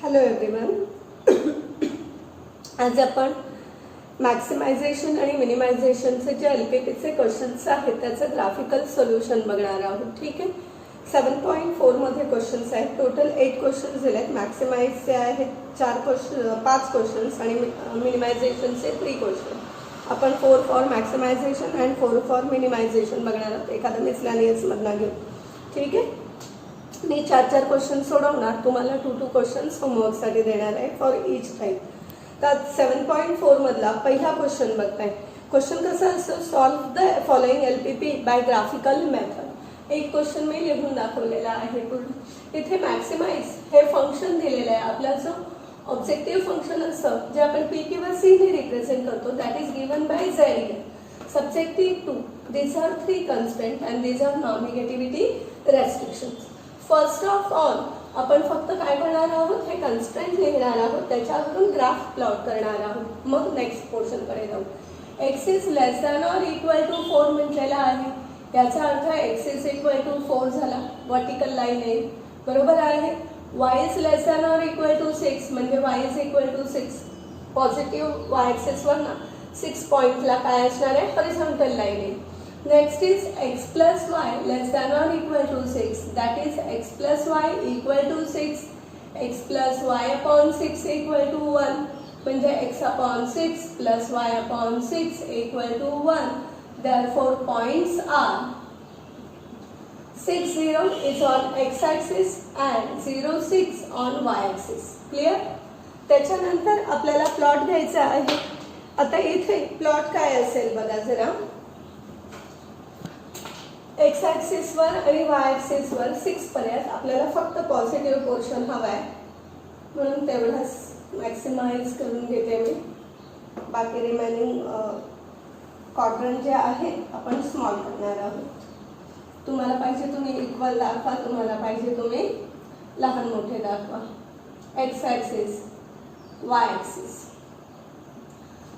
Hello everyone. आज आपण मॅक्सिमायझेशन आणि मिनिमायझेशनचे जे LPPचे क्वेश्चन्स आहेत त्याचं ग्राफिकल सोल्युशन बघणार आहोत. ठीक आहे. 7.4 मध्ये क्वेश्चन्स आहेत. टोटल 8 क्वेश्चन्स दिले आहेत. मॅक्सिमाइजचे आहेत 5 क्वेश्चन्स आणि मिनिमायझेशनचे 3 क्वेश्चन. आपण 4 फॉर मॅक्सिमायझेशन अँड 4 फॉर मिनिमायझेशन बघणार आहोत. एखादा मिसलॅनियसमधनं घेऊ. ठीक आहे. मी 4 क्वेश्चन सोडवणार. तुम्हाला 2 क्वेश्चन्स होमवर्कसाठी देणार आहे फॉर इच टाईप. तर 7.4 मधला पहिला क्वेश्चन बघताय. क्वेश्चन कसा असतो, solve the following LPP by graphical method. एक क्वेश्चन मी लिहून दाखवलेला आहे. इथे मॅक्सिमाइज हे फंक्शन दिलेलं आहे. आपला जो ऑब्जेक्टिव्ह फंक्शन असतं जे आपण P किंवा C ने रिप्रेझेंट करतो, that is given by Z. Subjective 2, these are 3 constraints and these are non-negativity restrictions. First of all आपण फक्त काय करणार आहोत, हे कन्स्ट्रेंट लिहिणार आहोत, त्याच्यावरून ग्राफ प्लॉट करणार आहोत. मग नेक्स्ट पोर्शनकडे जाऊ. x is less than or equal to 4 म्हटलेला आहे. याचा अर्थ x इज इक्वल टू 4 झाला. वर्टिकल लाईन आहे, बरोबर आहे. y is less than or equal to 6 म्हणजे y is equal to 6. Positive y ॲक्सिसवर ना 6 पॉईंटला काय असणार आहे, हॉरिझॉन्टल लाईन आहे. Next is x plus y less than or equal to 6. That is x plus y equal to 6. x plus y upon 6 equal to 1. म्हणजे x upon 6 plus y upon 6 equal to 1. Therefore points are 6, 0 is on x axis and 0, 6 on y axis. Clear? त्याच्यानंतर आपल्याला plot घ्यायचा आहे. आता इथे plot काय असेल बघा जरा. एक्स ॲक्सिसवर आणि वाय ॲक्सिसवर 6 पर्यंत आपल्याला फक्त पॉझिटिव्ह पोर्शन हवा आहे, म्हणून तेवढाच मॅक्सिमाइज करून घेते मी. बाकी रिमेनिंग क्वाड्रंट जे आहे आपण स्मॉल करणार आहोत. तुम्हाला पाहिजे तुम्ही इक्वल दाखवा, तुम्हाला पाहिजे तुम्ही लहान मोठे दाखवा. X axis, y axis.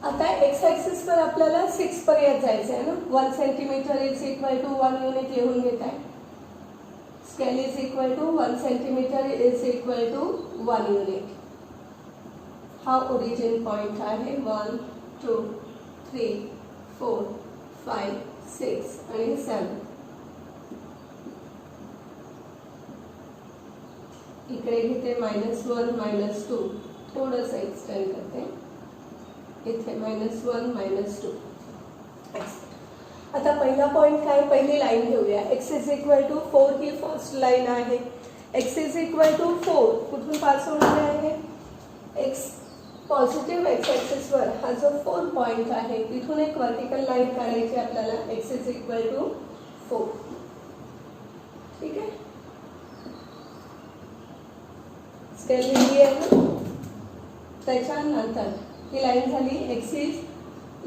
आता एक्स ॲक्सिसवर आपल्याला 6 पर्यंत जायचं आहे ना. 1 centimetre is equal to 1 unit लिहून घेत आहे. Scale is equal to 1 centimetre is equal to 1 unit. हा ओरिजिन पॉइंट आहे. 1, 2, 3, 4, 5, 6 आणि 7. इकडे घेते -1, -2, थोडंसं एक्सटेंड करते. इथे -1, -2. आता पहिला पॉइंट काय, पहिली लाईन घेऊया. x इज इक्वल टू 4 ही फर्स्ट लाईन आहे. x इज इक्वल टू 4 कुठून पास होणार आहे, x पॉझिटिव्ह एक्स ॲक्सिसवर हा जो 4 पॉइंट आहे तिथून एक वर्टिकल लाईन काढायची आपल्याला. x is equal to 4. ठीक आहे. स्केल लिहिली आहे ना. त्याच्यानंतर ही लाईन झाली x is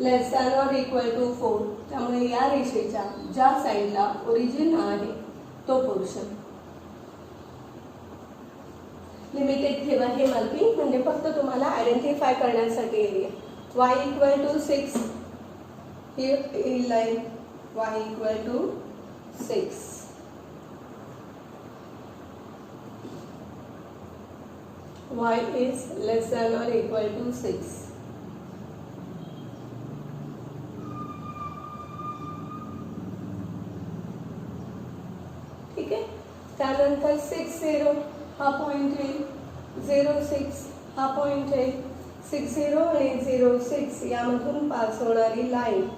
less than or equal to 4. त्यामुळे या रेषेच्या ज्या साईडला ओरिजिन आहे तो पोर्शन लिमिटेड ठेवा. हे मार्किंग म्हणजे फक्त तुम्हाला आयडेंटिफाय करण्यासाठी एरिया. y इक्वल टू 6 ही line, y equal to 6. y is less than or equal to 6. ठीक आहे. त्यानंतर 6, 0 हा पॉइंट येईल. 0, 6 हा पॉइंट येईल. 6, 0 आणि 0, 6 यामधून पास होणारी लाईन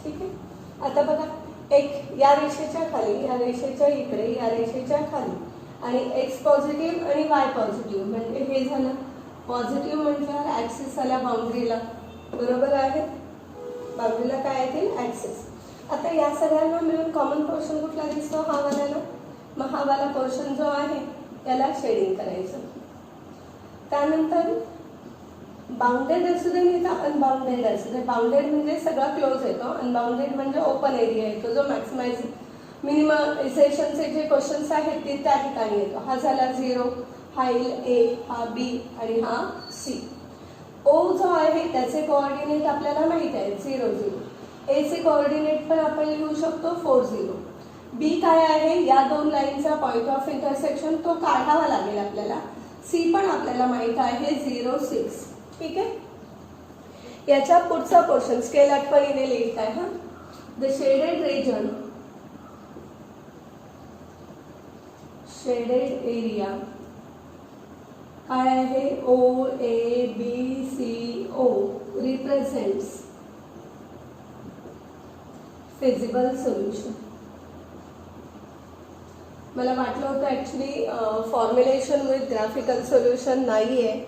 ठीक आहे. आता बघा, एक या रेषेच्या खाली, या रेषेच्या इकडे, या रेषेच्या खाली आणि x पॉझिटिव्ह आणि y पॉझिटिव्ह म्हणजे हे झालं. पॉझिटिव्ह म्हटल्यावर ॲक्सिस आला बाउंड्रीला, बरोबर आहे. बाउंड्रीला काय येतील, ॲक्सिस. आता या सगळ्यांना मिळून कॉमन पोर्शन कुठला दिसतो, हा वाला. मग हा वाला पोर्शन जो आहे त्याला शेडिंग करायचं. त्यानंतर बाउंडेड असू दे नाही तर अनबाउंडेड असू दे. बाउंडेड म्हणजे सगळा क्लोज येतो, अनबाउंडेड म्हणजे ओपन एरिया येतो जो मिनिमायझेशनचे जे क्वेश्चन्स आहेत ते त्या ठिकाणी येतो. हा झाला 0, हा येईल A, हा B आणि हा C. O जो आहे त्याचे कोऑर्डिनेट आपल्याला माहित आहे 0 0. A चे कोऑर्डिनेट पण आपण लिहू शकतो 4 0. B काय आहे, या दोन लाईनचा पॉइंट ऑफ इंटरसेक्शन तो काढावा लागेल आपल्याला. C पण आपल्याला माहित आहे 0 6. ठीक आहे. याच्या पुढचा पोर्शन स्केल आठवणीने लिहित आहे. हा the shaded region, shaded area काय आहे, OABCO रिप्रेझेंट्स फिजिबल सोल्युशन. मला वाटलं होतं actually formulation with graphical solution नाही आहे,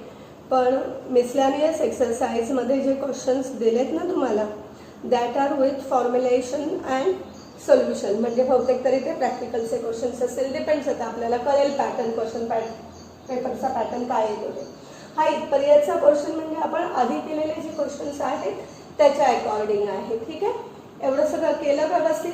पण मिसलॅनियस एक्सरसाइजमध्ये जे क्वेश्चन्स दिलेत ना तुम्हाला, that are with formulation and solution. म्हणजे बहुतेक तरी ते प्रॅक्टिकलचे क्वेश्चन्स असेल, डिपेंड्स होतं आपल्याला कळेल पॅटर्न, क्वेश्चन पेपरचा पॅटर्न काय येतो ते. हा इथपर्यंतचा पोर्शन म्हणजे आपण आधी केलेले जे क्वेश्चन्स आहेत त्याच्या अकॉर्डिंग आहे. ठीक आहे. एवढं सगळं केलं व्यवस्थित.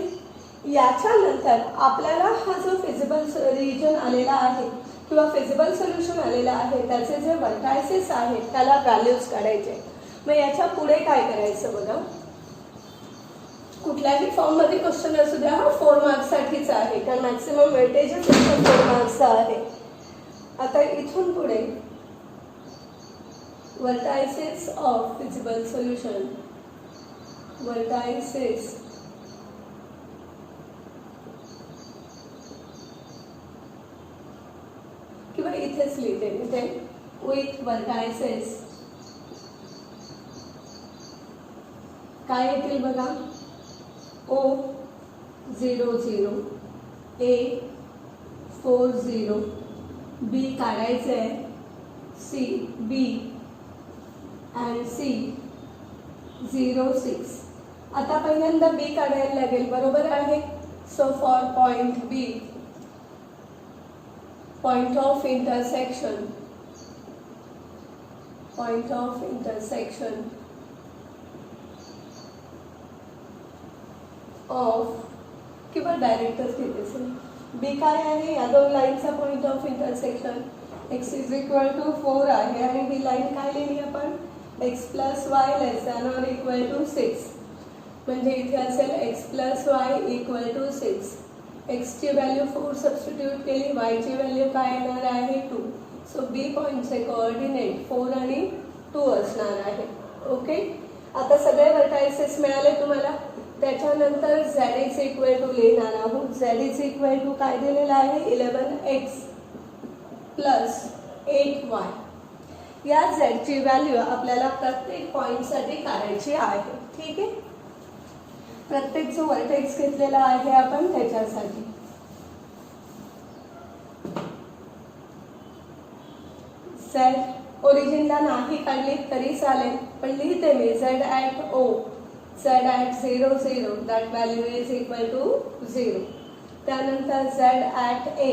याच्यानंतर आपल्याला हा जो फिजिबल रिजन आलेला आहे किंवा फिजिबल सोल्युशन आलेलं आहे त्याचे जे वर्टायसेस आहेत त्याला व्हॅल्यूज काढायचे. मग याच्या पुढे काय करायचं बघा, कुठल्याही फॉर्ममध्ये क्वेश्चन असू द्या, हा 4 मार्क्ससाठीच आहे, कारण मॅक्सिमम वेटेजच 4 मार्क्सचा आहे. आता इथून पुढे vertices of feasible solution, vertices किंवा इथेच लिहिते इथे विथ वर्टायसेस काय येतील बघा, O0 0, A 4 0, B काढायचं आहे C, B and C 0 6. आता पहिल्यांदा B काढायला लागेल, बरोबर आहे. So for point B, point of intersection, point of intersection of किंवा डायरेक्टच घेते असेल. B काय आहे, या दोन लाईनचा point of intersection x is equal to 4 आहे आणि ही लाईन काय लिहिली आपण, x plus y less than or equal to 6. म्हणजे इथे असेल x plus y equal to 6. x ची व्हॅल्यू 4 सबस्टिट्यूट केली, y ची व्हॅल्यू काय येणार आहे 2. सो B पॉइंटचे कोऑर्डिनेट 4 आणि 2 असणार आहे. ओके. आता सगळे वर्टायसेस मिळाले तुम्हाला. त्याच्यानंतर z इज इक्वल टू लिहिणार आहोत. z इज इक्वल टू काय दिलेलं आहे, 11x प्लस 8y. या z ची व्हॅल्यू आपल्याला प्रत्येक पॉइंटसाठी काढायची आहे. ठीक आहे. प्रत्येक जो वर्टेक्स घेतलेला आहे आपण त्याच्यासाठी z ओरिजिनला नाही काढली तरी चालेल, पण लिहिते मी z at O, z at 0 0, that value is equal to 0. त्यानंतर z ॲट A,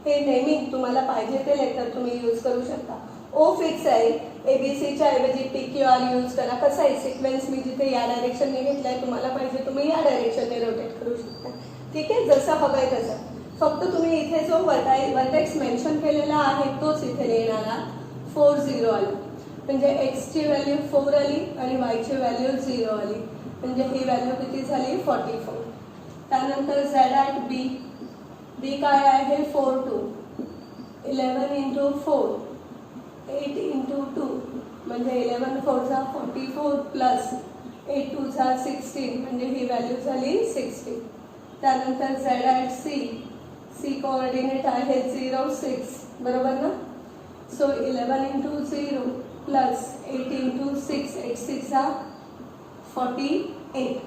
हे नेहमी तुम्हाला पाहिजे ते लेटर तुम्ही यूज करू शकता. O फिक्स आहे, ABCच्या ऐवजी PQR यूज करा. कसं आहे, सिक्वेन्स मी जिथे या डायरेक्शनने घेतलाय, तुम्हाला पाहिजे तुम्ही या डायरेक्शनने रोटेट करू शकता. ठीक आहे, जसं हवं आहे तसं. फक्त तुम्ही इथे जो वर्टेक्स मेन्शन केलेला आहे तोच इथे लिहिणारा 4 0 आली, म्हणजे x ची व्हॅल्यू 4 आली आणि y ची व्हॅल्यू 0 आली, म्हणजे ही व्हॅल्यू किती झाली 44. त्यानंतर z ॲट B, B काय आहे 4 2, 11 इंटू 4, 8 इंटू 2, म्हणजे 11 4 चा 44 प्लस 8 2 चा 16, म्हणजे ही व्हॅल्यू झाली 60. त्यानंतर z at C, C coordinate आहे 0 6, बरोबर ना. सो 11 इंटू 0 प्लस 8 इंटू 6, 8 6 चा 48.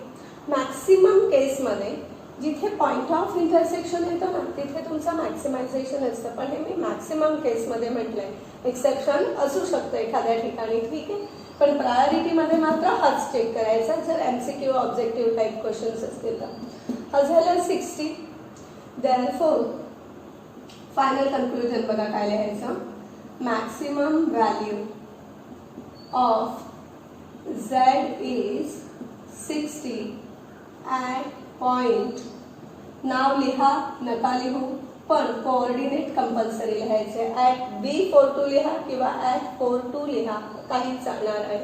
मॅक्सिमम केसमध्ये जिथे पॉइंट ऑफ इंटरसेक्शन येतं ना तिथे तुमचं मॅक्सिमायझेशन असतं, पण हे मी मॅक्सिमम केसमध्ये म्हटलंय. एक्सेप्शन असू शकतं एखाद्या ठिकाणी. ठीक आहे, पण प्रायोरिटीमध्ये मात्र हाच चेक करायचा जर MCQ ऑब्जेक्टिव्ह टाईप क्वेश्चन्स असतील तर. हा झालं 60. देअरफॉर फायनल कन्क्लुजन बघा काय लिहायचं, maximum value of Z is 60 at point नाव लिहा नका लिहू, पण कोऑर्डिनेट कंपल्सरी लिहायचे. @B42 लिहा किंवा @42 लिहा, काही चालणार आहे.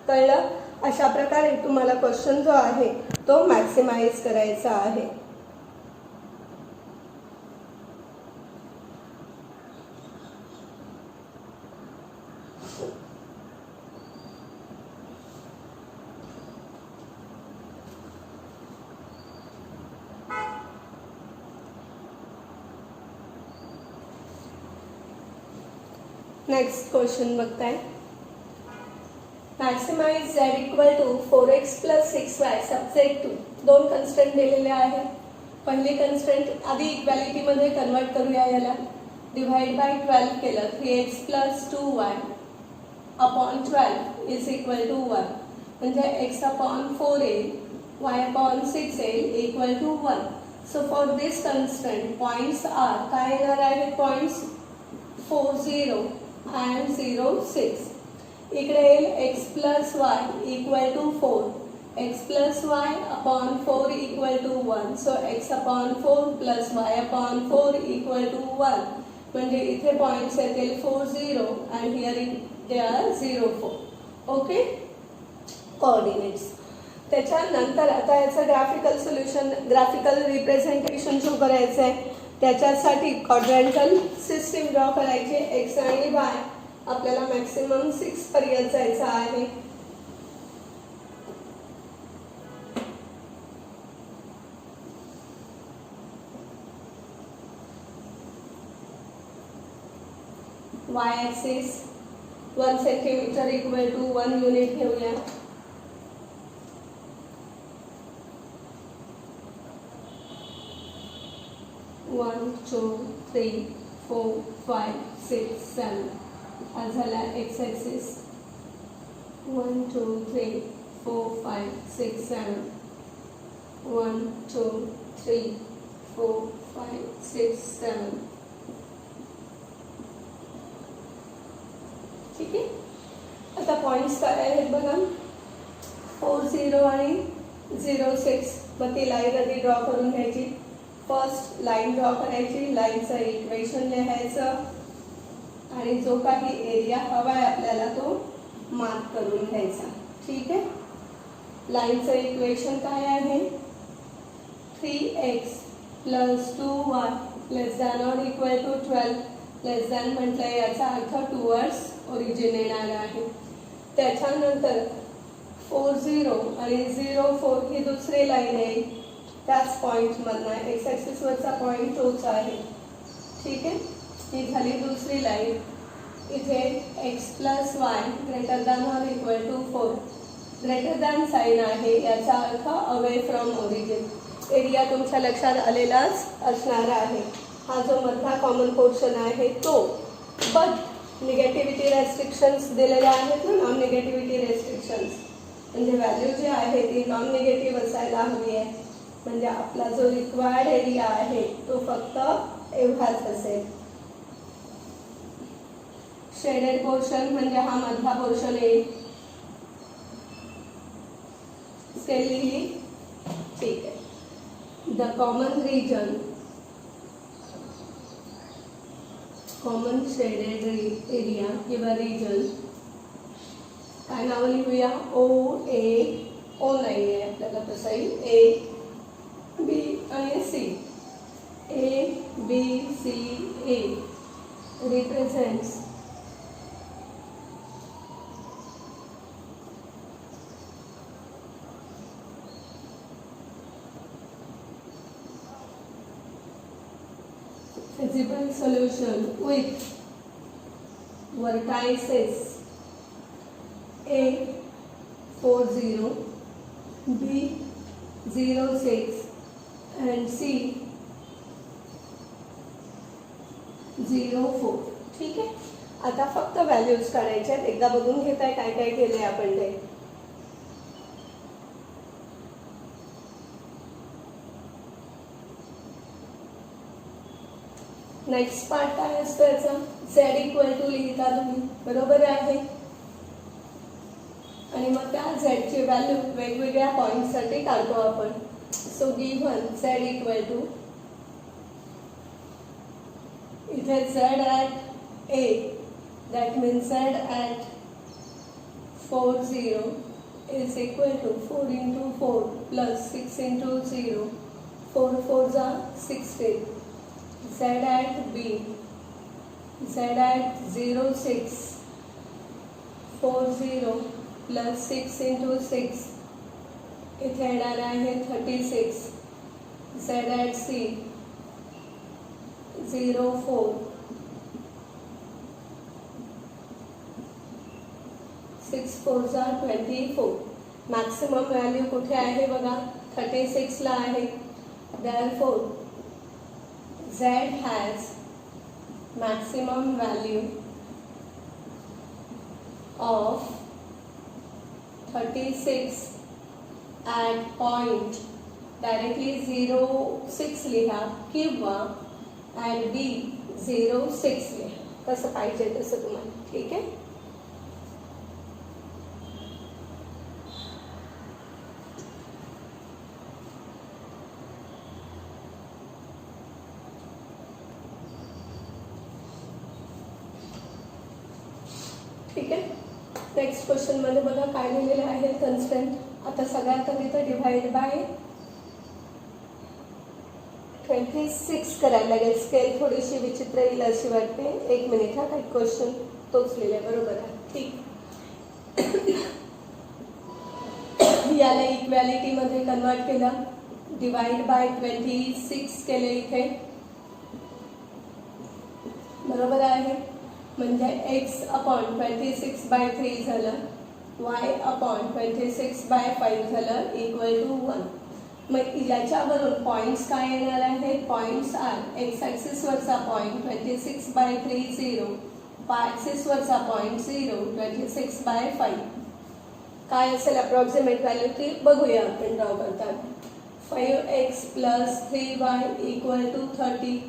कळलं? अशा प्रकारे तुम्हाला क्वेश्चन जो आहे तो मॅक्सिमाइज करायचा आहे. नेक्स्ट क्वेश्चन बघताय. Maximize z equal to 4x plus 6y subject to. दोन कन्स्टंट दिलेले आहे. पहिली कन्स्टंट आधी इक्वॅलिटीमध्ये कन्वर्ट करूया. याला डिवाइड बाय 12 केलं 3x plus 2y upon 12 is equal to 1. म्हणजे x अपॉन 4 येईल, y अपॉन 6 येईल equal to 1. So for this constant points are, काय येणार आहेत पॉइंट्स? 4 0 and 0 6. इकडे येईल x plus y equal to 4. x plus y upon 4 equal to 1. So x upon 4 plus y upon 4 equal to 1. म्हणजे इथे points येतील 4 0 and here they are 0 4. Okay, coordinates. त्याच्यानंतर आता याचं ग्राफिकल सोल्युशन, ग्राफिकल रिप्रेझेंटेशन जो करायचं आहे त्याच्यासाठी क्वाड्रंटल सिस्टीम ड्रॉ करायची. एक्स आणि वाय आपल्याला मॅक्सिमम 6 पर्यंत जायचं आहे. Y axis 1 centimetre equal to 1 unit घेऊया. वन 2 3 4 5 6 7. हा झाला एक्स ॲक्सिस. 1 2 3 4 5 6 7. 1 2 3 4 5 6 7. ठीक आहे. आता पॉइंट्स काय आहेत बघा. 4 0 आणि 0 6. मग ती लाईन आधी ड्रॉ करून घ्यायची. फर्स्ट लाईन ड्रॉ करायची, लाईनचं इक्वेशन लिहायचं आणि जो काही एरिया हवा आहे आपल्याला तो मार्क करून घ्यायचा. ठीक आहे. लाईनचं इक्वेशन काय आहे? 3x plus 2y less than or equal to 12. Less than म्हटलं याचा अर्थ टुवर्ड्स ओरिजिन येणार आहे. त्याच्यानंतर 4 0 आणि 0 4 ही दुसरी लाईन आहे. त्याच पॉईंटमधनं एक्स ॲक्सिसवरचा पॉईंट तोच आहे. ठीक आहे. ही झाली दुसरी लाईन. इथे x plus y greater than or equal to 4. Greater than sign आहे, याचा अर्थ अवे फ्रॉम ओरिजिन. एरिया तुमच्या लक्षात आलेलाच असणार आहे. हा जो मधला कॉमन पोर्शन आहे तो. बट निगेटिव्हिटी रेस्ट्रिक्शन्स दिलेल्या आहेत ना, नॉन निगेटिव्हिटी रेस्ट्रिक्शन्स. म्हणजे व्हॅल्यू जी आहे ती नॉन निगेटिव्ह असायला हवी आहे. म्हणजे आपला जो रिक्वायर्ड एरिया आहे तो फक्त एवढाच असेल. शेडेड पोर्शन म्हणजे हा मधला पोर्शन येईल. स्केल लिहिली. ठीक आहे. The common region, common shaded area किंवा रिजन, काय नाव लिहूया? ओ ए. ओ नाही आहे आपल्याला, तसं येईल ए बी आणि C. A B C A represents feasible solution with vertices A 4 0, B 0 6 and C 0 4. ठीक आहे. आता फक्त व्हॅल्यूज काढायच्या आहेत. एकदा बघून घेताय काय काय केलंय आपण ते. नेक्स्ट पार्ट काय असतो याचा? झेड इक्वल टू लिहिता तुम्ही, बरोबर आहे. आणि मग त्या झेडची व्हॅल्यू वेगवेगळ्या पॉईंटसाठी काढतो आपण. So given z equal to इथे z at a, that means z at 4 0 is equal to 4 into 4 plus 6 into 0, 4 4s are 16. Z at b, z at 0 6, 4 0 plus 6 into 6, इथे येणार आहे 36. Z at c 0 4, 6 4s are 24. Maximum value कुठे आहे बघा, 36 ला आहे. Therefore Z has maximum value of 36 at point directly 0 6 लिहा किंवा at b 0 6 लिहा, कसं पाहिजे तसं तुम्हाला. ठीक आहे. ठीक आहे. नेक्स्ट क्वेश्चन मध्ये बघा काय लिहिलेलं आहे. कन्स्टंट. आता सगळ्यात आधी तर डिवाइड बाय 26 करायला लागेल. स्केल थोडीशी विचित्र येईल अशी वाटते. एक मिनिट हा, काही क्वेश्चन तोच लिहिलाय बरोबर आहे. ठीक. याला इक्वॅलिटी मध्ये कन्वर्ट केलं. डिवाइड बाय 26 केले इथे बरोबर आहे. म्हणजे x अपॉन 26 बाय 3 झालं, y अपॉन 26 बाय 5 झालं इक्वल टू 1. मग याच्यावरून पॉइंट्स काय येणार आहेत. पॉइंट्स आर एक्स ॲक्सिस वरचा पॉइंट 26 बाय 3 0, y ॲक्सिस वरचा पॉइंट 0 26 बाय 5. काय असेल अप्रॉक्सिमेट व्हॅल्यू ती बघूया आपण ड्रॉ करताना. 5x plus 3y equal to 30.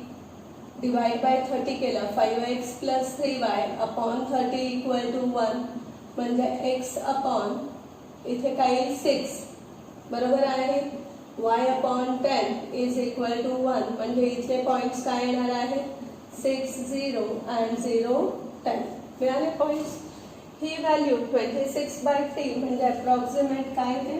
Divide by 30 केलं. 5x plus 3y upon 30 equal to 1. म्हणजे x अपॉन इथे काही 6 बरोबर आहे. y upon 10 is equal to 1. म्हणजे इथे पॉइंट्स काय येणार आहेत. 6 0 अँड 0 10 मिळाले पॉइंट्स. ही व्हॅल्यू 26 बाय 3 म्हणजे अप्रॉक्सिमेट काय ते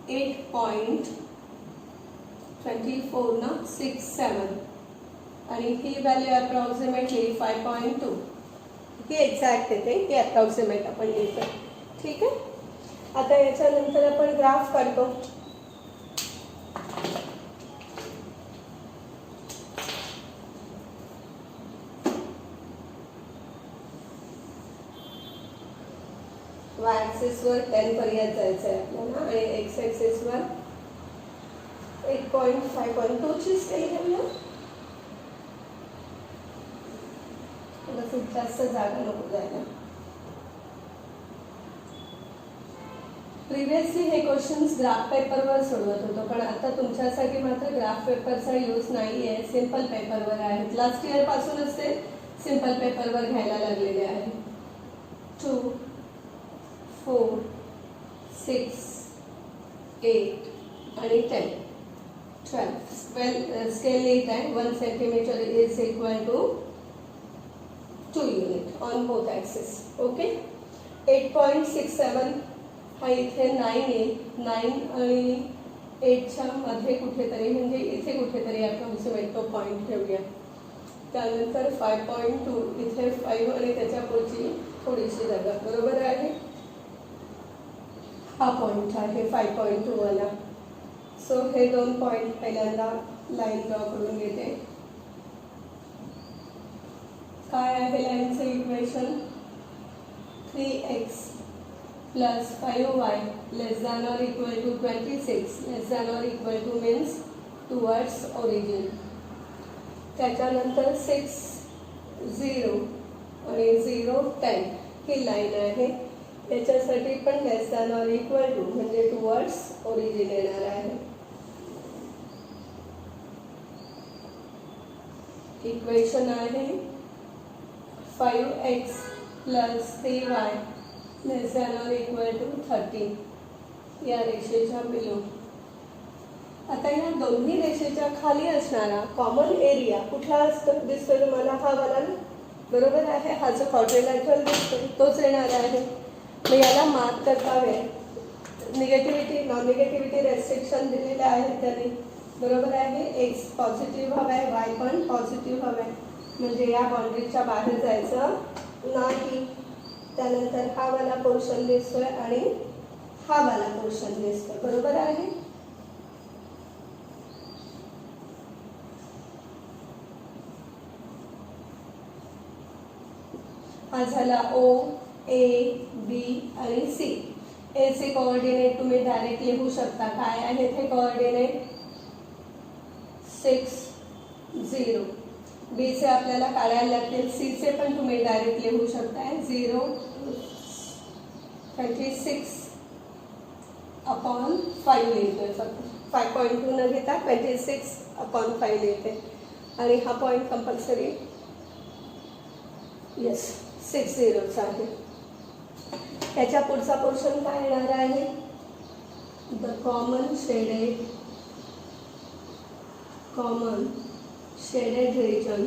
8.24 ना 67 आणि ही व्हॅल्यू अप्रॉक्सिमेटली 5.2. ही एक्झॅक्ट येते, ही अप्रॉक्सिमेट आपण लिहितो. ठीक आहे. आता याच्यानंतर आपण ग्राफ काढतो. y ॲक्सिस वर 10 पर्यंत जायचं आहे आपल्याला आणि x ॲक्सिस वर 8.5.2 ची स्केल घेऊया. खूप जास्त जागा नको जायला. प्रिव्हियसली हे क्वेश्चन्स ग्राफ पेपरवर सोडवत होतो, पण आता तुमच्यासाठी मात्र ग्राफ पेपरचा यूज नाही आहे, सिंपल पेपरवर आहेत. लास्ट इयर पासूनच ते सिंपल पेपरवर घ्यायला लागलेले आहे. 2 4 6 8 आणि 10 12 स्केल लिहित आहे. 1 centimetre is equal to 2 unit on both axis. Okay. 8.67 हा इथे 9 येईल. 9 आणि 8च्या मध्ये कुठेतरी म्हणजे इथे कुठेतरी अप्रॉक्सिमेट तो पॉईंट ठेवूया. त्यानंतर 5.2 इथे 5 आणि त्याच्या पुढची थोडीशी जागा बरोबर आहे. हा पॉईंट आहे 5.2 वाला. सो हे दोन पॉईंट पहिल्यांदा लाईन ड्रॉ करून घेते. काय आहे लाईनचं equation. 3x plus 5y less than or equal to 26. Less than or equal to means towards origin. त्याच्यानंतर 6 0 आणि 0 10 ही लाईन आहे. याच्यासाठी पण less than or equal to म्हणजे टुवर्ड्स ओरिजिन येणार आहे. इक्वेशन आहे 5x plus 3y less than or equal to 30 या रेषेच्या बिलो. आता या दोन्ही रेषेच्या खाली असणारा कॉमन एरिया कुठला असतो दिसतोय तुम्हाला? हा वाला ना, बरोबर आहे. हा जो क्वाड्रिलॅटरल दिसतोय तोच येणार आहे. मग याला मार्क करतावे निगेटिव्हिटी नॉन निगेटिव्हिटी रेस्ट्रिक्शन दिलेले आहे त्याने, बरोबर आहे. एक्स पॉझिटिव्ह हवा आहे, वाय पण पॉझिटिव्ह हवा आहे, म्हणजे या बाउंड्रीच्या बाहेर जायचं नाही. त्यानंतर हा वाला पोर्शन दिसतोय आणि हा वाला पोर्शन दिसतोय, बरोबर आहे. हा झाला ओ, ए, बी आणि सी. ए चे कोऑर्डिनेट तुम्ही डायरेक्ट लिहू शकता. काय आहेत हे कोऑर्डिनेट? 6, 0. बी चे आपल्याला काढायला लागतील. सी चे पण तुम्ही डायरेक्ट लिहू शकताय. 0, 26 अपॉन 5 लिहितोय फक्त. 5.2 न घेता 26 अपॉन 5 लिहिते. आणि हा पॉईंट कंपल्सरी येस 6 झिरोचा आहे. त्याच्या पुढचा पोर्शन काय येणार आहे? The common shaded region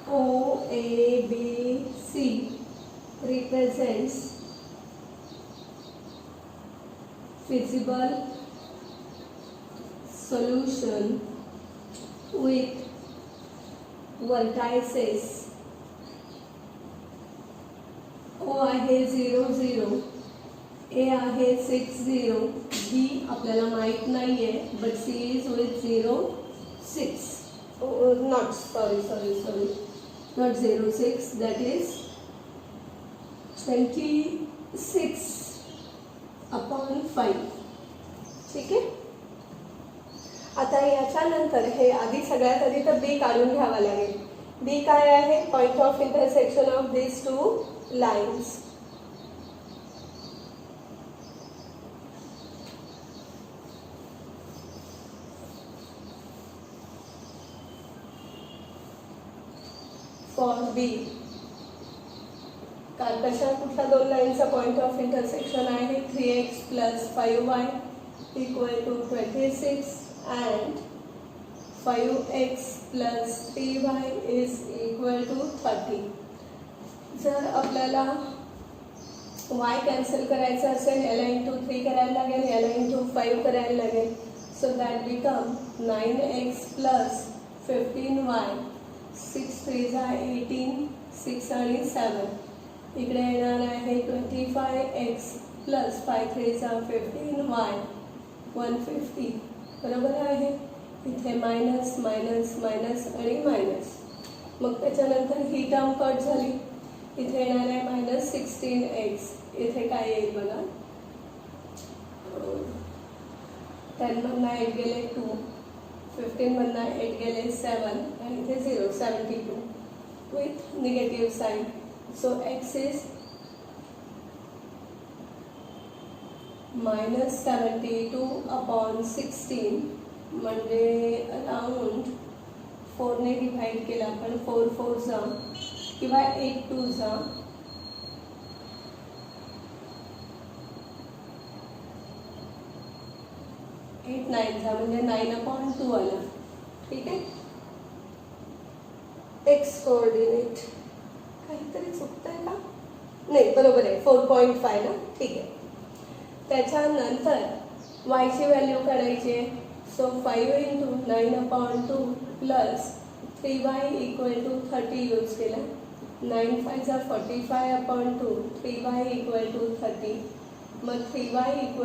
O, A, B, C represents feasible solution with vertices. O आहे 0, 0, A आहे 6, 0, B आपल्याला माहित नाहीये, but C is with 0, 6. Not 0, 6, that is 26 upon 5. ठीक आहे. आता याच्यानंतर हे आधी सगळ्यात आधी तर बी काढून घ्यावा लागेल. बी काय आहे? Point of intersection of this two lines. For B कशा कुठल्या दोन लाईनचा पॉइंट ऑफ इंटरसेक्शन आहे? 3x + 5y = 26 and 5x + 3y = 30. जर आपल्याला y कॅन्सल करायचं असेल याला इंटू 3 करायला लागेल, याला इंटू 5 करायला लागेल. So that become 9x + 15y. 6 3 18, 6 आणि 7. इकडे येणार आहे 25x + 5 3 15y 150, बरोबर आहे. इथे मायनस मायनस मायनस आणि मायनस. मग त्याच्यानंतर ही टर्म कट झाली. इथे येणार आहे -16x. इथे काय येईल बघा, 10 मधनं 8 गेले 2, 15 मधनं 8 गेले 7 आणि इथे 0, 72 with negative sign. So x is -72 upon 16, म्हणजे अराउंड 4 ने डिवाइड केला आपण. 4 4 जा किंवा 8 2 जा 8 9 जा म्हणजे 9/2 आला. ठीक आहे. एक्स कोऑर्डिनेट काहीतरी चुकतंय का? नाही, बरोबर आहे. 4.5 ना. ठीक आहे. त्याच्यानंतर y ची व्हॅल्यू काढायची आहे. सो 5 × 9/2 + 3y = 30 यूज केला. 9 5 जा 45/2, 3y = 30. मग 3y =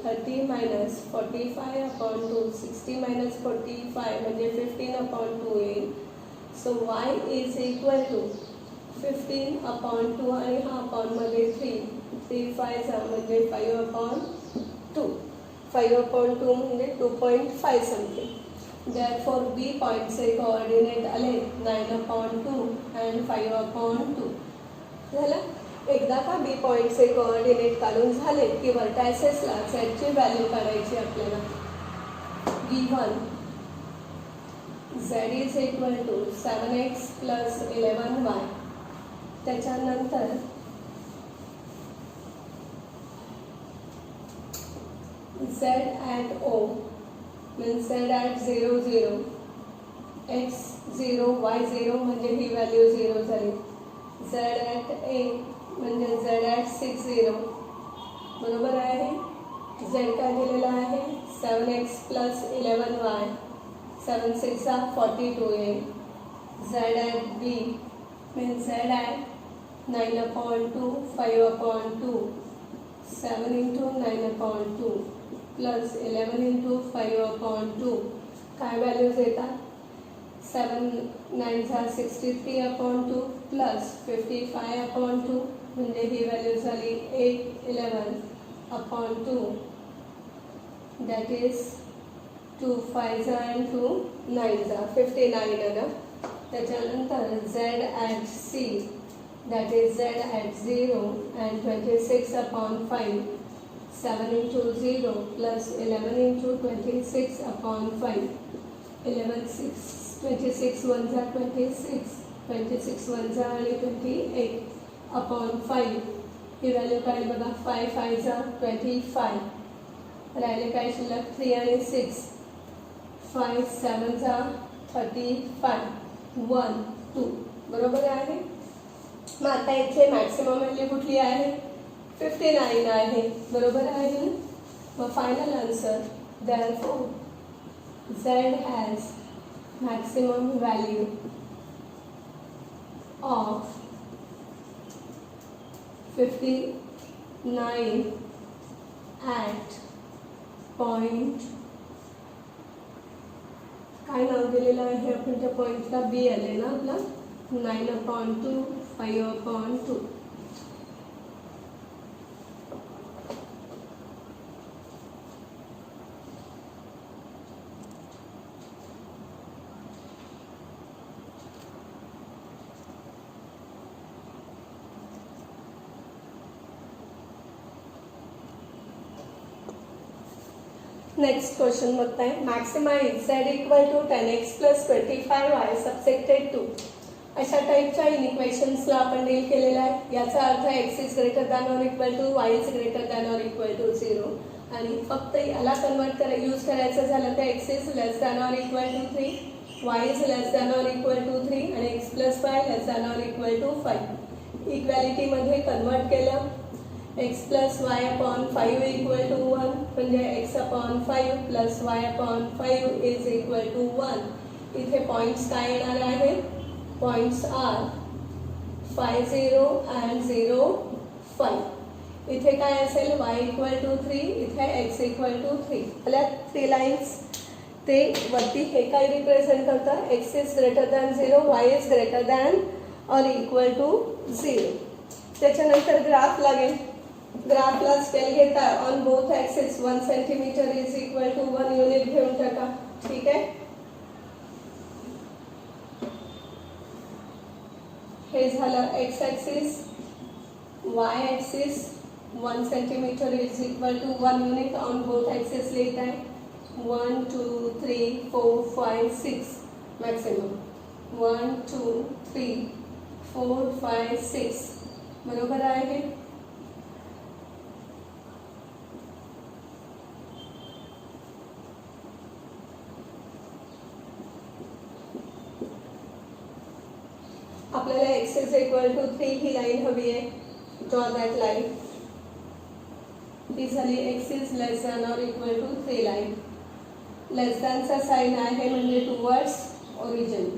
30 - 45/2, 60 - 45 म्हणजे 15/2 येईल. So y is equal to 15/2 आणि हा अपॉनमध्ये 3, 3 5 जा म्हणजे 5/2. 5/2 म्हणजे 2.5 समथिंग. Therefore B पॉइंटचे कोऑर्डिनेट आले 9/2 and 5/2. झालं. एकदा का बी पॉइंटचे कोऑर्डिनेट काढून झाले की व्हर्टायसेसला झेडची व्हॅल्यू काढायची आपल्याला. Given z is equal to 7x + 11y. त्याच्यानंतर z at O means z at 0 0, x 0 y 0 म्हणजे ही व्हॅल्यू 0 झाली, z at A म्हणजे z at 6 0, बरोबर आहे. z काय दिलेला आहे 7x plus 11y, 7 6 42 येईल. z at B means z at 9/2 5/2, 7 into 9/2 plus 11 into 5/2 काय व्हॅल्यूज येतात 7 9 63/2 plus 55/2 म्हणजे ही व्हॅल्यू झाली 8 11/2, that is 2 5 and 2 9 59 आहे ना. त्याच्यानंतर z at C that is z at 0 and 26/5, 7 into 0 plus 11 into 26/5, 11 6 26 1 26, 26 1 आणि 28/5 ही व्हॅल्यू काय बघा 5 5 25, राहिले काय शिल्लक 3 आणि 6, 5 7 35, 1 2, बरोबर आहे. मग आता इथे मॅक्सिमम व्हॅल्यू कुठली आहे 59 आहे, बरोबर आहे. मग final answer therefore z has maximum value of 59 at point काय नाव दिलेलं आहे आपण त्या पॉईंटला बी आले ना आपला 9/2 5/2. नेक्स्ट क्वेश्चन बघताय maximize z equal to 10x plus 25y subjected to. अशा टाईपच्या इनइक्वेशन्सला आपण डील केलेला आहे. याचा अर्थ x is greater than or equal to y is greater than or equal to 0 आणि फक्त याला कन्वर्ट यूज करायचं झालं तर x is less than or equal to 3, y is less than or equal to 3 आणि x plus y less than or equal to 5. इक्वॅलिटीमध्ये convert केलं x plus y/5 equal to 1 म्हणजे x/5 plus y/5 is equal to 1. इथे points काय येणार आहेत points R 5 0 and 0 5. इथे काय असेल y equal to 3, इथे x equal to 3. आपल्या 3 लाईन्स ते वरती हे काय रिप्रेझेंट करतात x is greater than 0, y is greater than or equal to 0. त्याच्यानंतर ग्राफ लागेल. ग्राफला स्केल घेता on both axis 1 centimetre is equal to 1 unit घेऊन टाका. ठीक आहे. हे झालं x axis, y axis 1 centimetre is equal to 1 unit on both axis लिहित आहे. 1 2 3 4 5 6 मॅक्सिमम 1 2 3 4 5 6 बरोबर आहे. आपल्याला x इज इक्वल टू 3 ही लाईन हवी आहे. Draw that line. ही झाली x is less than or equal to 3 line. Less दॅनचा साईन आहे म्हणजे टुवर्ड्स ओरिजिन.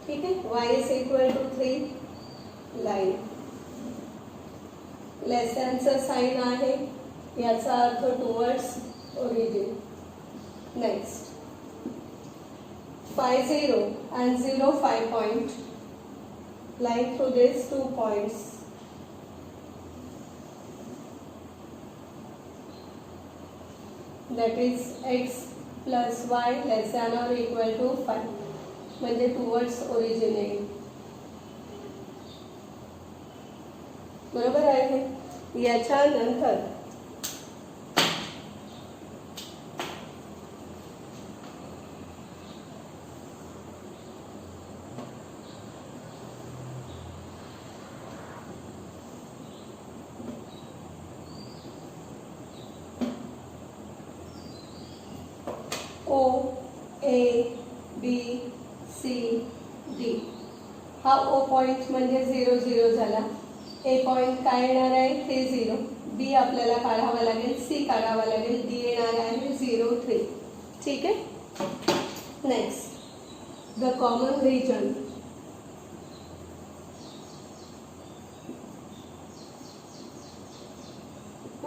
ठीक आहे. y is equal to 3 line. Less दॅनचा साईन आहे याचा अर्थ towards origin. Next 5 0 and 0 5 point. Line through these 2 points. That is x plus y less than or equal to 5. म्हणजे towards origin आहे. बरोबर आहे. याच्या नंतर O A B C D. हा O पॉईंट म्हणजे 0 0 झाला. A पॉईंट काय येणार आहे 3 0. B आपल्याला काढावा लागेल, C काढावा लागेल, D येणार आहे 0 3. ठीक आहे. Next the common region.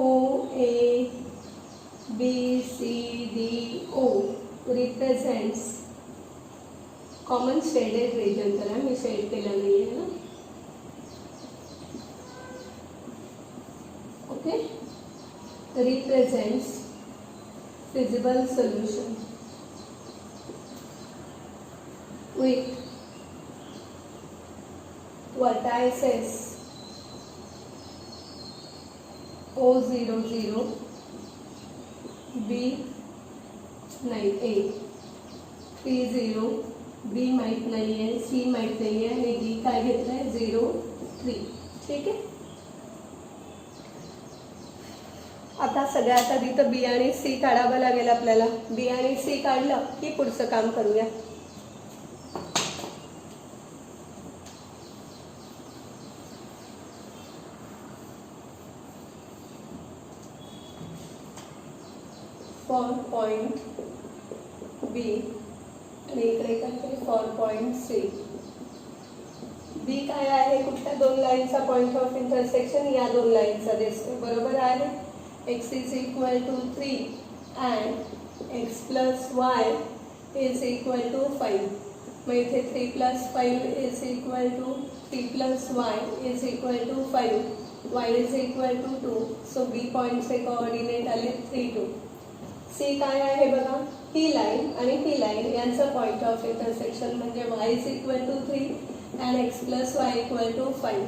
O A B C D O represents common shaded region. त्याला मी शेड केला नाही आहे ना. Okay. represents feasible solution with vertices O00 B 9 A 30 B माहीत नाही आहे, C माहीत नाही आहे आणि D काय घेतलं आहे 0 3. ठीक आहे. आता सगळ्यात आधी तर B आणि C काढावं लागेल आपल्याला. B आणि C काढलं की पुढचं काम करूया. फॉर पॉइंट B आणि इकडे काय फॉर पॉइंट C. B काय आहे, कुठल्या दोन लाईनचा पॉइंट ऑफ इंटरसेक्शन, या दोन लाईनचा दिसतो. बरोबर आहे. x is equal to 3 and x plus y is equal to 5. मग इथे 3 plus 5 is equal to 3 plus y is equal to 5. y is equal to 2. So B पॉइंटचे coordinate आले 3 2. C काय आहे बघा, ही लाईन आणि ही लाईन यांचा पॉइंट ऑफ इंटरसेक्शन म्हणजे y is equal to 3 and x plus y equal to 5.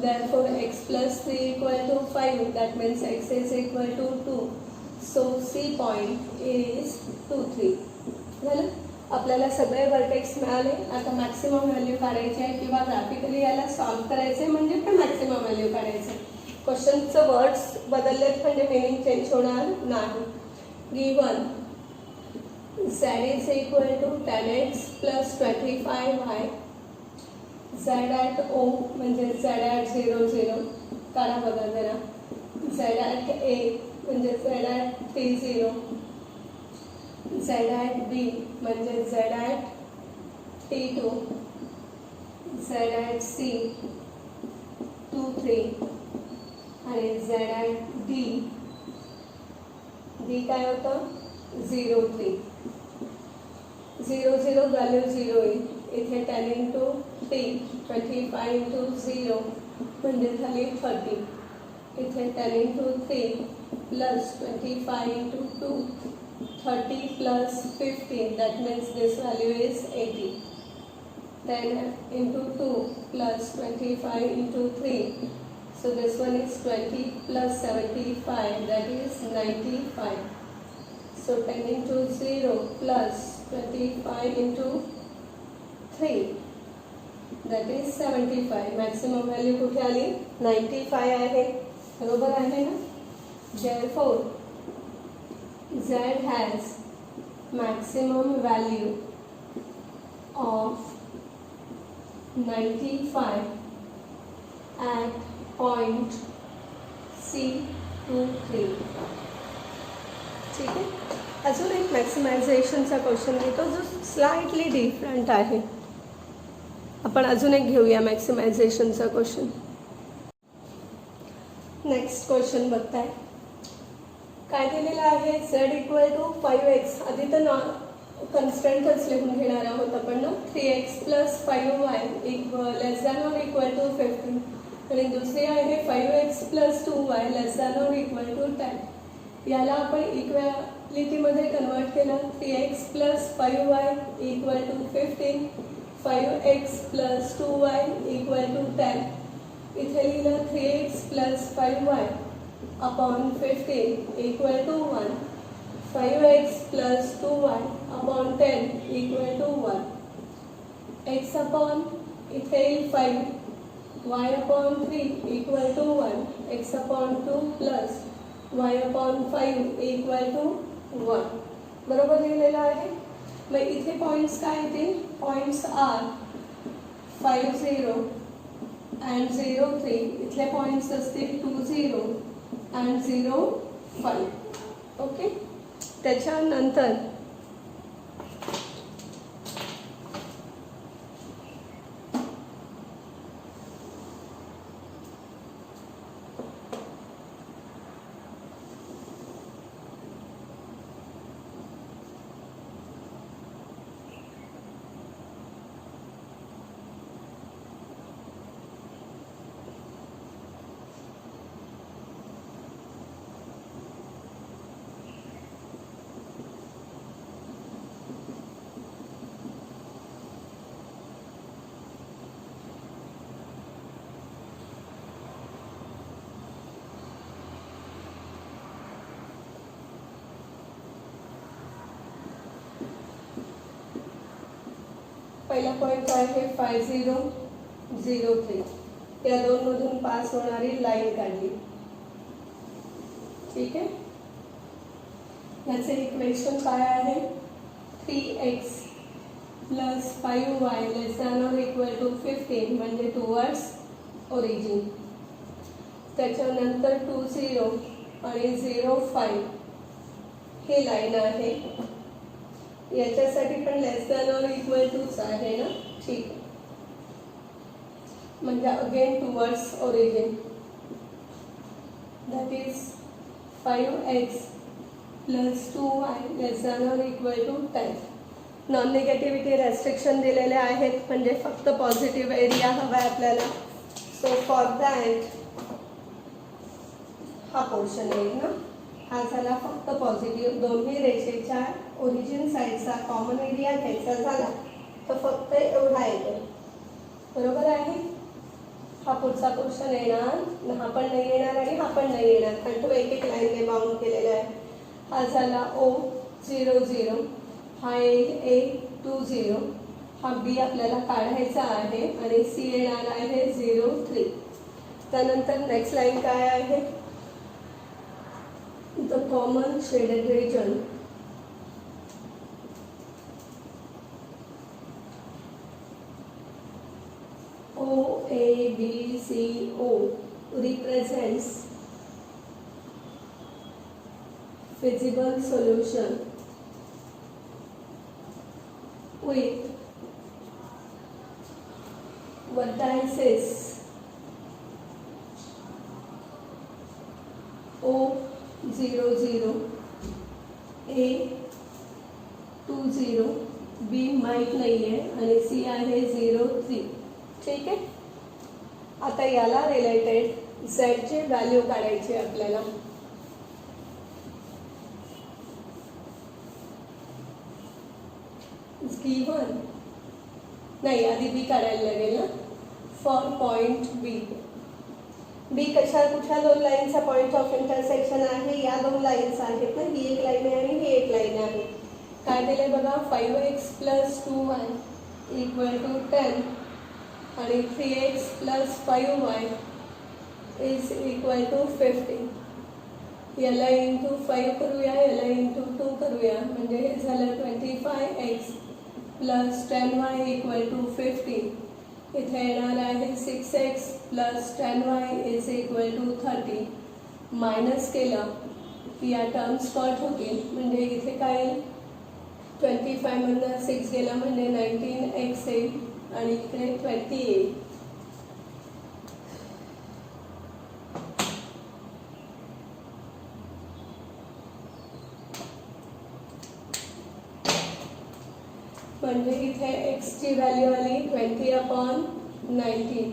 Therefore x plus 3 equal to 5. That means x is equal to 2. So C point is 2 3. झालं. आपल्याला सगळे वर्टेक्स मिळाले. आता maximum value काढायची आहे किंवा graphically याला सॉल्व्ह करायचे म्हणजे पण मॅक्सिमम व्हॅल्यू काढायचे. क्वेश्चनचं वर्ड्स बदललेत म्हणजे मिनिंग चेंज होणार नाही. Given z is equal to 10x plus 25y. z at O म्हणजे z at 0 0 काढा बघा जरा. z at A म्हणजे z at T0. z at B म्हणजे z at T2. z at C 2 3 आणि z at D. D काय होतं 0 3. 0 0 value 0 येईल. इथे 10 इंटू T 25 इंटू 0 म्हणजे झाली 30. इथे 10 into 3 plus 25 into 2 30 plus 15. That means this value is 80. 10 into 2 plus 25 into 3. So this one is 20 plus 75, that is 95. So 10 into 0 plus 25 into 3, that is 75. Maximum value कुठे आली 95 आहे. बरोबर आहे ना. Therefore Z has maximum value of 95 at point C23. ठीक आहे. अजून एक मॅक्सिमायझेशनचा क्वेश्चन घेतो जो स्लाइटली डिफरंट आहे. आपण अजून एक घेऊया मॅक्सिमायझेशनचा क्वेश्चन. नेक्स्ट क्वेश्चन बघताय. काय दिलेलं आहे z इक्वल टू 5x. आधी तर कन्स्टंटच लिहून घेणार आहोत आपण ना. 3x plus 5y less than or equal to 15. आणि दुसरी आहे 5x plus 2y less than or equal to 10. याला आपण इक्वॅलिटीमध्ये कन्वर्ट केलं. 3x plus 5y equal to 15. 5x plus 2y equal to 10. इथे लिहिलं 3x plus 5y upon 15 equal to 1. 5x plus 2y upon 10 equal to 1. x upon इथे येईल 5. y upon 3 equal to 1. x upon 2 plus y upon 5 equal to 1. बरोबर लिहिलेलं आहे. मग इथे points काय येतील? Points are 50 and 03. इथले पॉईंट्स असतील 20 अँड 05. ओके. त्याच्यानंतर पहिला पॉईंट आहे 5003. या दोनमधून पास होणारी लाईन काढली. ठीक आहे. याचे इक्वेशन काय आहे? 3x plus 5y less than or equal to 15 म्हणजे टुवर्ड्स ओरिजिन. त्याच्यानंतर 20 आणि 05 ही लाईन आहे. याच्यासाठी पण लेस दॅन ऑर इक्वल टूच आहे ना. ठीक आहे. म्हणजे again towards origin. That is 5x plus 2y less than or equal to 10. Non negativity restriction दिलेले आहेत म्हणजे फक्त पॉझिटिव्ह एरिया हवा आहे आपल्याला. सो फॉर दॅट हा पोर्शन येईल ना. हा झाला फक्त पॉझिटिव्ह. दोन्ही रेषेच्या ओरिजिन साईडचा कॉमन एरिया घ्यायचा झाला तर फक्त एवढा येतो. बरोबर आहे. हा पुढचा पोर्शन येणार. हा पण नाही येणार आणि हा पण नाही येणार कारण तो एक एक लाईनने बाउंड केलेला आहे. हा झाला O00. हा येईल A20. हा B आपल्याला काढायचा आहे आणि C येणार आहे 03. त्यानंतर नेक्स्ट लाईन काय आहे? The common shaded region OABCO represents feasible solution with vertices O00, A20, B माहीत नाही आहे आणि C आहे 03. ठीक आहे. आता याला रिलेटेड Z ची व्हॅल्यू काढायची आपल्याला. गिव्हन नाही, आधी बी काढायला लागेल ना. फॉर पॉइंट बी. बी कशा कुठल्या दोन लाईनचा पॉइंट ऑफ इंटरसेक्शन आहे? या दोन लाईन्स आहेत ना. ही एक लाईन आहे आणि ही एक लाईन आहे. काय दिले बघा? 5x plus 2y equal to 10 आणि 3x plus 5y is equal to 50. याला इंटू 5 करूया, याला इंटू 2 करूया म्हणजे हे झालं 25x plus 10y equal to 50. इथे येणार आहे 6x plus 10y is equal to 30. Minus केलं की या टर्म्स कट होतील म्हणजे इथे काय येईल? 25 मधनं 6 गेला म्हणजे 19x येईल आणि इकडे 20 येईल. म्हणजे इथे x ची व्हॅल्यू आली 20/19.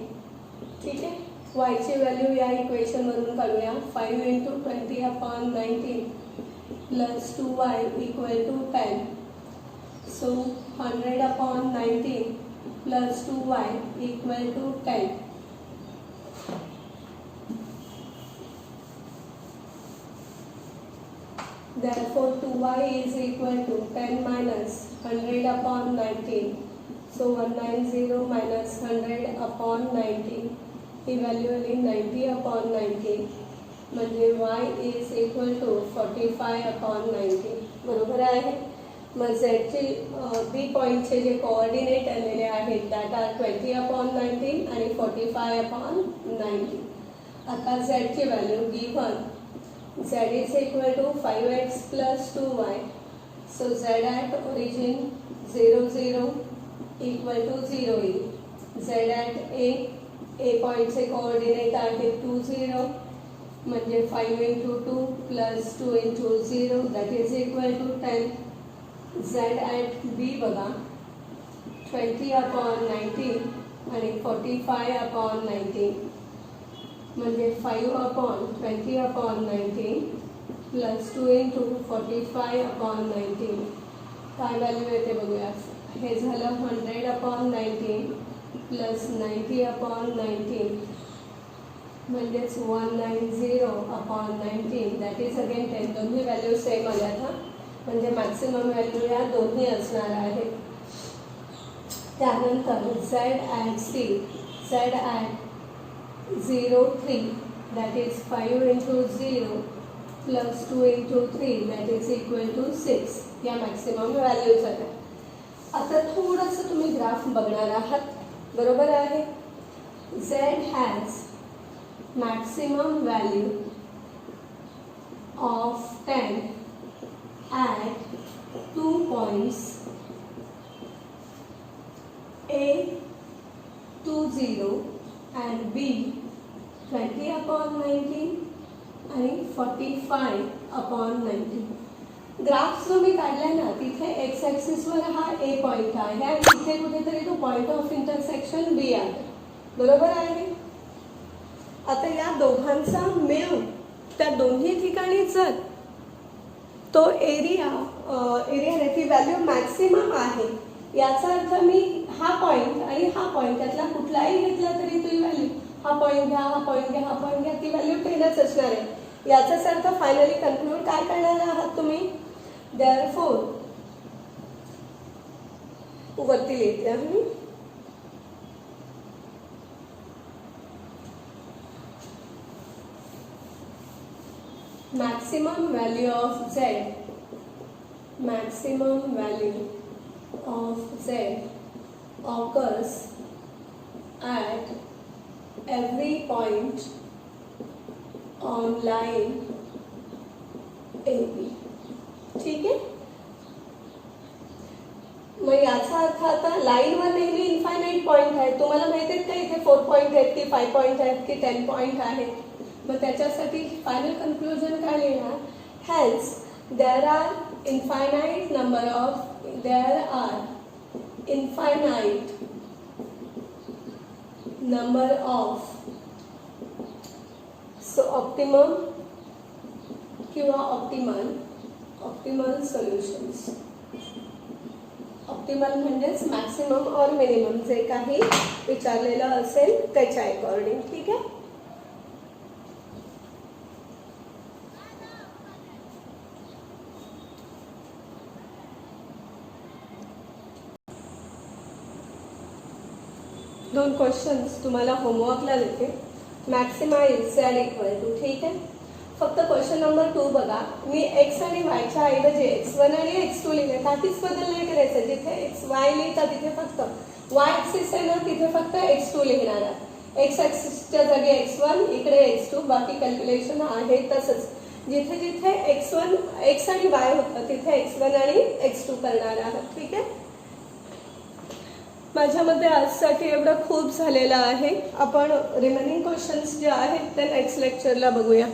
ठीक आहे. y ची व्हॅल्यू या इक्वेशन वरून काढूया. 5 × 20/19 plus 2y equal to 10. So 100/19 plus 2y equal to 10. Therefore 2y is equal to 10 minus 100/19. So 190 minus 100/19. He value आली 90/19. म्हणजे y इज इक्वल टू 45/19 बरोबर आहे. मग झेडचे बी पॉईंटचे जे कोऑर्डिनेट आलेले आहेत दॅट आर 20/19 आणि 45/19. आता झेडची value given Z is equal to 5x plus 2y. So Z at origin 0 0 equal to 0 येईल. झेड ॲट ए पॉईंटचे कोऑर्डिनेट आहेत 2 0 म्हणजे 5 into 2 plus 2 into 0 that is equal to 10. Z at B बघा 20/19 आणि 45/19 म्हणजे 5/20/19 plus 2 into 45/19 काय value येते बघूया. हे झालं 100/19 प्लस 90/19 म्हणजेच 190/19 दॅट इज अगेन 10. दोन्ही व्हॅल्यू सेम आल्या था म्हणजे मॅक्सिमम व्हॅल्यू या दोन्ही असणार आहेत. त्यानंतर z at C z at 0 3 that is 5 into 0 plus 2 into 3 that is equal to 6. या मॅक्सिमम व्हॅल्यूज आहेत. आता थोडंसं तुम्ही ग्राफ बघणार आहात बरोबर आहे. Z has maximum value of 10 at 2 points A 20 and B 20/19 आणि 45/19. ग्राफ जो मी काढलाय ना तिथे एक्स ॲक्सिसवर हा ए पॉईंट आहे आणि तिथे कुठेतरी तो पॉईंट ऑफ इंटरसेक्शन बी आहे बरोबर आहे. आता या दोघांचा मिळून त्या दोन्ही ठिकाणी जर तो एरिया ती व्हॅल्यू मॅक्सिमम आहे याचा अर्थ मी हा पॉईंट आणि हा पॉईंट त्यातला कुठलाही घेतला तरी ती व्हॅल्यू हा पॉईंट घ्या हा पॉईंट घ्या हा पॉईंट घ्या ती व्हॅल्यू 10च असणार आहे. याचाच अर्थ फायनली कन्क्लूड काय करणार आहात तुम्ही. देअरफॉर वरती लिहिते मी maximum value of Z occurs at every point on line AB. ठीक आहे. मग याचा अर्थ आता लाईनवर नेहमी इन्फायनाईट पॉईंट आहे. तुम्हाला माहिती आहेत का इथे 4 पॉईंट आहेत की 5 पॉईंट आहेत की 10 पॉईंट आहेत. मग त्याच्यासाठी फायनल कन्क्लुजन काय लिहिणार. Hence there are infinite number of so optimum किंवा ऑप्टिमल सोल्युशन्स. ऑप्टिमल म्हणजेच मॅक्सिमम और मिनिमम जे काही विचारलेलं असेल त्याच्या अकॉर्डिंग. ठीक आहे. दोन क्वेश्चन्स तुम्हाला होमवर्कला देते. Maximise Z equal to. ठीक आहे. फक्त क्वेश्चन नंबर 2 बघा. मी एक्स आणि वायच्या ऐवजी x1 आणि x2 लिहिले. काहीच बदल नाही करायचं. जिथे xy लिहिता तिथे फक्त वाय ॲक्सिस आहे ना तिथे फक्त x2 लिहिणार आहे. एक्स ॲक्सिसच्या जागी x1 इकडे x2 बाकी कॅल्क्युलेशन आहे तसंच. जिथे जिथे x आणि y होतं तिथे x1 आणि x2 करणार आहात. ठीक आहे. माझ्यामध्ये आजसाठी एवढं खूप झालेलं आहे. आपण रिमेनिंग क्वेश्चन्स जे आहेत ते नेक्स्ट लेक्चरला बघूया.